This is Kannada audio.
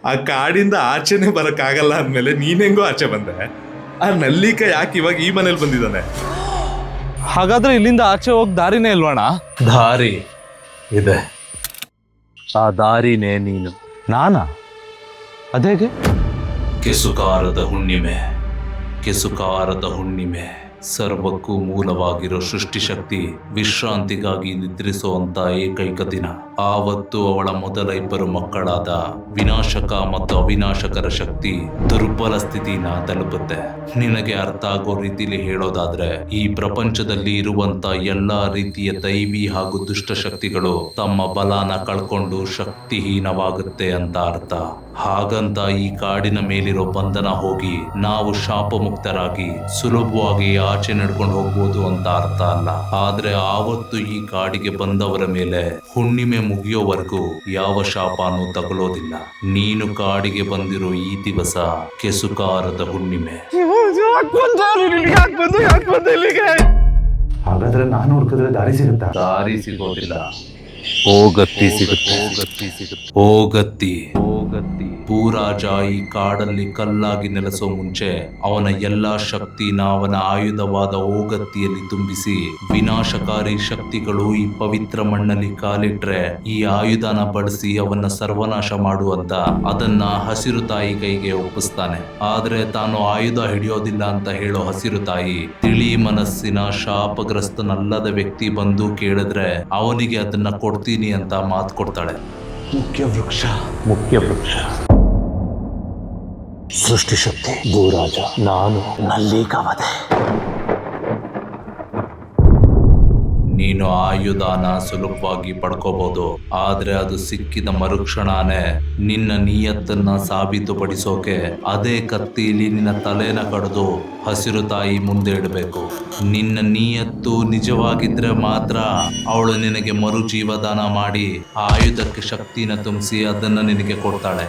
ಆ ಕಾಡಿಂದ ಆಚೆನೆ ಬರಕ್ಕಾಗಲ್ಲ ಅಂದ್ಮೇಲೆ ನೀನೆಂಗೋ ಆಚೆ ಬಂದೆ. ಆ ನಲ್ಲಿಕ ಯಾಕೆ ಇವಾಗ ಈ ಮನೇಲಿ ಬಂದಿದ್ದಾನೆ? ಹಾಗಾದ್ರೆ ಇಲ್ಲಿಂದ ಆಚೆ ಹೋಗಿ ದಾರಿನೇ ಇಲ್ವಣ್ಣ? ದಾರಿ ಇದೆ, ಆ ದಾರಿನೇ ನೀನು. ನಾನಾ? ಅದೇಗೆ? ಕೆಸುಕಾರದ ಹುಣ್ಣಿಮೆ, ಕೆಸುಕಾರದ ಹುಣ್ಣಿಮೆ. ಸರ್ವಕ್ಕೂ ಮೂಲವಾಗಿರೋ ಸೃಷ್ಟಿಶಕ್ತಿ ವಿಶ್ರಾಂತಿಗಾಗಿ ನಿದ್ರಿಸುವಂತ ಏಕೈಕ ದಿನ. ಆವತ್ತು ಅವಳ ಮೊದಲ ಇಬ್ಬರು ಮಕ್ಕಳಾದ ವಿನಾಶಕ ಮತ್ತು ಅವಿನಾಶಕರ ಶಕ್ತಿ ದುರ್ಬಲ ಸ್ಥಿತಿನ ತಲುಪುತ್ತೆ. ನಿನಗೆ ಅರ್ಥ ಆಗೋ ರೀತಿಲಿ ಹೇಳೋದಾದ್ರೆ, ಈ ಪ್ರಪಂಚದಲ್ಲಿ ಇರುವಂತ ಎಲ್ಲಾ ರೀತಿಯ ದೈವಿ ಹಾಗೂ ದುಷ್ಟ ಶಕ್ತಿಗಳು ತಮ್ಮ ಬಲಾನ ಕಳ್ಕೊಂಡು ಶಕ್ತಿಹೀನವಾಗುತ್ತೆ ಅಂತ ಅರ್ಥ. ಹಾಗಂತ ಈ ಕಾಡಿನ ಮೇಲಿರೋ ಬಂಧನ ಹೋಗಿ ನಾವು ಶಾಪ ಮುಕ್ತರಾಗಿ ಸುಲಭವಾಗಿ ಆಚೆ ನಡ್ಕೊಂಡು ಹೋಗ್ಬೋದು ಅಂತ ಅರ್ಥ ಅಲ್ಲ. ಆದ್ರೆ ಆವತ್ತು ಈ ಕಾಡಿಗೆ ಬಂದವರ ಮೇಲೆ ಹುಣ್ಣಿಮೆ ಮುಗಿಯೋವರೆಗೂ ಯಾವ ಶಾಪನೂ ತಗೊಳ್ಳೋದಿಲ್ಲ. ನೀನು ಕಾಡಿಗೆ ಬಂದಿರೋ ಈ ದಿವಸ ಕೆಸುಕಾರದ ಹುಣ್ಣಿಮೆ. ಹಾಗಾದ್ರೆ ನಾನು ಹುಡುಕಿದ್ರೆ ದಾರಿ ಸಿಗುತ್ತಾ? ದಾರಿ ಸಿಗೋದಿಲ್ಲ, ಹೋಗತ್ತಿ ಸಿಗುತ್ತೆ. ಹೋಗತ್ತಿ. ಭೂರಾಜ ಈ ಕಾಡಲ್ಲಿ ಕಲ್ಲಾಗಿ ನೆಲೆಸೋ ಮುಂಚೆ ಅವನ ಎಲ್ಲಾ ಶಕ್ತಿನ ಅವನ ಆಯುಧವಾದ ಓಗತ್ತಿಯಲ್ಲಿ ತುಂಬಿಸಿ, ವಿನಾಶಕಾರಿ ಶಕ್ತಿಗಳು ಈ ಪವಿತ್ರ ಮಣ್ಣಲ್ಲಿ ಕಾಲಿಟ್ರೆ ಈ ಆಯುಧನ ಬಳಸಿ ಅವನ್ನ ಸರ್ವನಾಶ ಮಾಡುವಂತ ಅದನ್ನ ಹಸಿರು ತಾಯಿ ಕೈಗೆ ಒಪ್ಪಿಸ್ತಾನೆ. ಆದ್ರೆ ತಾನು ಆಯುಧ ಹಿಡಿಯೋದಿಲ್ಲ ಅಂತ ಹೇಳೋ ಹಸಿರು ತಾಯಿ ತಿಳಿ ಮನಸ್ಸಿನ ಶಾಪಗ್ರಸ್ತನಲ್ಲದ ವ್ಯಕ್ತಿ ಬಂದು ಕೇಳಿದ್ರೆ ಅವನಿಗೆ ಅದನ್ನ ಕೊಡ್ತೀನಿ ಅಂತ ಮಾತು ಕೊಡ್ತಾಳೆ. ಮುಖ್ಯ ವೃಕ್ಷ ಸೃಷ್ಟಿಶಕ್ತಿ ಭೂರಾಜ, ನಾನು ನಲ್ಲಿಕವದೆ. ನೀನು ಆಯುಧನ ಸುಲಭವಾಗಿ ಪಡ್ಕೋಬಹುದು, ಆದ್ರೆ ಅದು ಸಿಕ್ಕಿದ ಮರುಕ್ಷಣನೇ ನಿನ್ನ ನಿಯತ್ತನ್ನ ಸಾಬೀತುಪಡಿಸೋಕೆ ಅದೇ ಕತ್ತಿಲಿ ನಿನ್ನ ತಲೆನ ಕಡಿದು ಹಸಿರು ತಾಯಿ ಮುಂದೆ ಇಡಬೇಕು. ನಿನ್ನ ನಿಯತ್ತು ನಿಜವಾಗಿದ್ರೆ ಮಾತ್ರ ಅವಳು ನಿನಗೆ ಮರು ಜೀವದಾನ ಮಾಡಿ ಆಯುಧಕ್ಕೆ ಶಕ್ತಿನ ತುಂಬಿಸಿ ಅದನ್ನ ನಿನಗೆ ಕೊಡ್ತಾಳೆ.